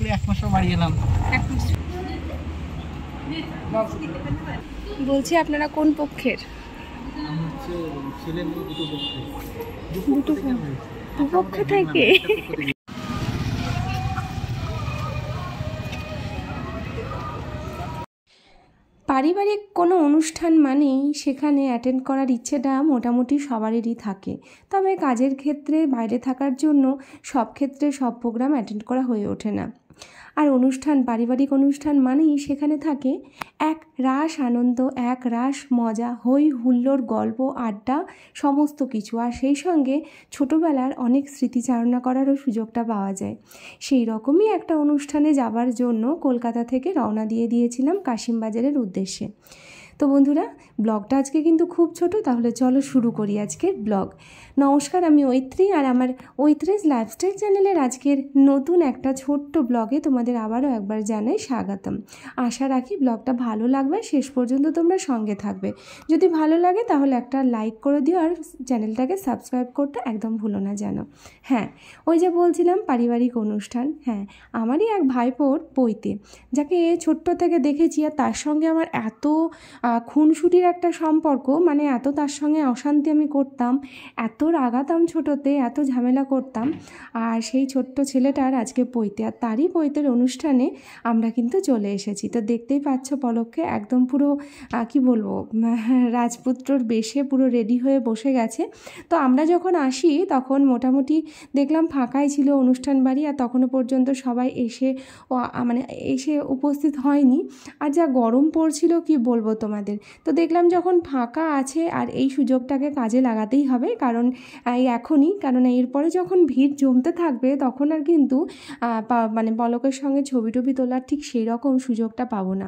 করে 1 মাসও বাড়ি এলাম। বলছি আপনারা কোন পক্ষের? আমি হচ্ছে ছেলে মেয়ে দুটো পক্ষ থেকে। পারিবারিক কোনো অনুষ্ঠান মানেই সেখানে অ্যাটেন্ড করার ইচ্ছেটা মোটামুটি সবারই থাকে। তবে কাজের ক্ষেত্রে বাইরে থাকার জন্য সব ক্ষেত্রে সব প্রোগ্রাম অ্যাটেন্ড করা হয়ে ওঠে না। আর অনুষ্ঠান, পারিবারিক অনুষ্ঠান মানেই সেখানে থাকে এক রাস আনন্দ, এক রাস মজা, হই হুল্লোড়, গল্প, আড্ডা, সমস্ত কিছু। আর সেই সঙ্গে ছোটোবেলার অনেক স্মৃতিচারণা করারও সুযোগটা পাওয়া যায়। সেই রকমই একটা অনুষ্ঠানে যাবার জন্য কলকাতা থেকে রওনা দিয়েছিলাম কাশিমবাজারের উদ্দেশ্যে। তো বন্ধুরা, ব্লগটা আজকে কিন্তু খুব ছোট, তাহলে চলো শুরু করি আজকের ব্লগ। নমস্কার, আমি ঐত্রী, আর আমার ঐত্রীজ লাইফস্টাইল চ্যানেলের আজকের নতুন একটা ছোট্ট ব্লগে তোমাদের আবারও একবার জানাই স্বাগতম। আশা রাখি ব্লগটা ভালো লাগবে, শেষ পর্যন্ত তোমরা সঙ্গে থাকবে। যদি ভালো লাগে তাহলে একটা লাইক করে দিও, আর চ্যানেলটাকে সাবস্ক্রাইব করতে একদম ভুলো না যেন। হ্যাঁ, ওই যে বলছিলাম পারিবারিক অনুষ্ঠান, হ্যাঁ, আমারই এক ভাইপোর বইতে, যাকে ছোট্ট থেকে দেখেছি, আর তার সঙ্গে আমার এত খুনসুটির একটা সম্পর্ক, মানে এত তার সঙ্গে অশান্তি আমি করতাম, এত রাগাতাম ছোটোতে, এত ঝামেলা করতাম। আর সেই ছোট্ট ছেলেটার আজকে পৈতে, আর তারই পৈতের অনুষ্ঠানে আমরা কিন্তু চলে এসেছি। তো দেখতেই পাচ্ছ পলককে একদম পুরো কি বলবো, রাজপুত্রর বেশে পুরো রেডি হয়ে বসে গেছে। তো আমরা যখন আসি তখন মোটামুটি দেখলাম ফাঁকাই ছিল অনুষ্ঠান বাড়ি, আর তখনও পর্যন্ত সবাই এসে উপস্থিত হয়নি। আর যা গরম পড়ছিল কি বলবো তোমাদের। তো দেখলাম যখন ফাঁকা আছে, আর এই সুযোগটাকে কাজে লাগাতেই হবে, কারণ এখনই, কারণ এরপরে যখন ভিড় জমতে থাকবে তখন আর কিন্তু পলকের সঙ্গে ছবি টবি তোলার ঠিক সেই রকম সুযোগটা পাবো না।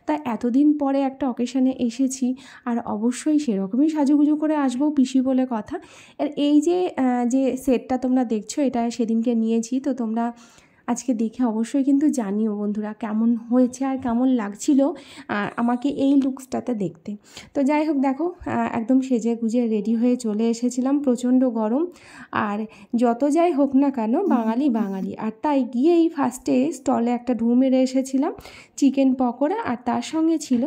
তাই এতদিন পরে একটা অকেশানে এসেছি, আর অবশ্যই সেরকমই সাজুগুজু করে আসবো, পিসি বলে কথা। আর এই যে সেটটা তোমরা দেখছো, এটা সেদিনকে নিয়েছি। তো তোমরা আজকে দেখে অবশ্যই কিন্তু জানিও বন্ধুরা কেমন হয়েছে আর কেমন লাগছিল আমাকে এই লুকসটাতে দেখতে। তো যাই হোক, দেখো একদম সেজে গুজে রেডি হয়ে চলে এসেছিলাম। প্রচণ্ড গরম, আর যত যাই হোক না কেন বাঙালি, আর তাই গিয়েই ফার্স্টে স্টলে একটা ঢু মেরে এসেছিলাম চিকেন পকোড়া, আর তার সঙ্গে ছিল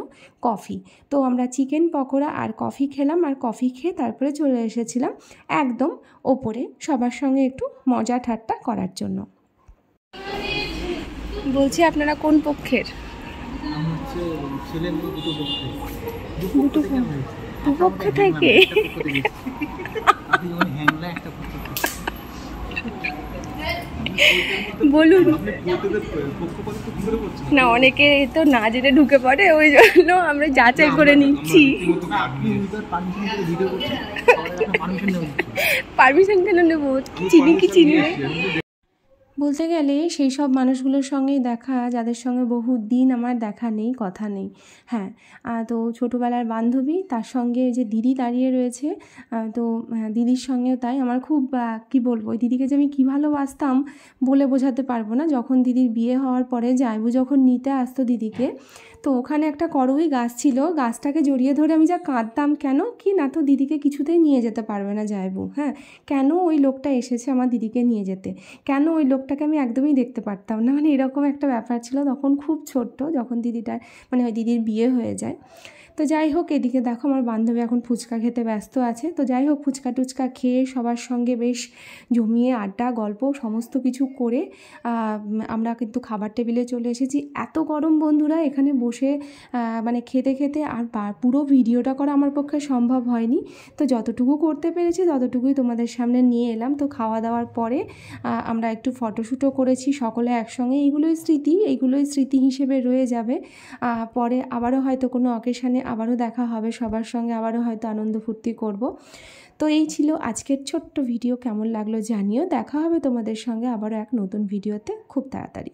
কফি। তো আমরা চিকেন পকোড়া আর কফি খেলাম, আর কফি খেয়ে তারপরে চলে এসেছিলাম একদম ওপরে সবার সঙ্গে একটু মজা ঠাট্টা করার জন্য। বলছি আপনারা কোন পক্ষের? আমি হচ্ছে ছেলে মেয়ে দুটো পক্ষ থেকে। বলুন না, অনেকে তো না জেনে ঢুকে পড়ে, ওই জন্য আমরা যাচাই করে নিচ্ছি। পারমিশন কেন নেবো? চিনি কি চিনি না? বলতে গেলে সেই সব মানুষগুলোর সঙ্গেই দেখা, যাদের সঙ্গে বহু দিন আমার দেখা নেই, কথা নেই। হ্যাঁ, তো ছোটোবেলার বান্ধবী, তার সঙ্গে যে দিদি দাঁড়িয়ে রয়েছে, তো দিদির সঙ্গেও তাই আমার খুব কি বলবো, ওই দিদিকে যে আমি কী ভালোবাসতাম বলে বোঝাতে পারবো না। যখন দিদির বিয়ে হওয়ার পরে জায়বু যখন নিতে আসতো দিদিকে, তো ওখানে একটা করবী গাছ ছিল, গাছটাকে জড়িয়ে ধরে আমি যা কাঁদতাম, কেন কি না, তো দিদিকে কিছুতেই নিয়ে যেতে পারবে না জায়বু। হ্যাঁ, কেন ওই লোকটা এসেছে আমার দিদিকে নিয়ে যেতে, কেন ওই লোকটাকে আমি একদমই দেখতে পারতাম না, মানে এরকম একটা ব্যাপার ছিল। তখন খুব ছোট্ট, যখন দিদিটার ওই দিদির বিয়ে হয়ে যায়। তো যাই হোক, এদিকে দেখো আমার বান্ধবী এখন ফুচকা খেতে ব্যস্ত আছে। তো যাই হোক, ফুচকা টুচকা খেয়ে সবার সঙ্গে বেশ জমিয়ে আড্ডা গল্প সমস্ত কিছু করে আমরা কিন্তু খাবার টেবিলে চলে এসেছি। এত গরম বন্ধুরা, এখানে বসে খেতে খেতে আর পুরো ভিডিওটা করা আমার পক্ষে সম্ভব হয়নি। তো যতটুকু করতে পেরেছি ততটুকুই তোমাদের সামনে নিয়ে এলাম। তো খাওয়া দাওয়ার পরে আমরা একটু ফটোশ্যুটও করেছি সকলে একসঙ্গে। এইগুলোই স্মৃতি হিসেবে রয়ে যাবে। পরে আবারও হয়তো কোনো অকেশানে আবারও দেখা হবে সবার সঙ্গে, আবারও হয়তো আনন্দ ফুর্তি করব। তো এই ছিল আজকের ছোট্ট ভিডিও। কেমন লাগলো জানিও। দেখা হবে তোমাদের সঙ্গে আবারও এক নতুন ভিডিওতে খুব তাড়াতাড়ি।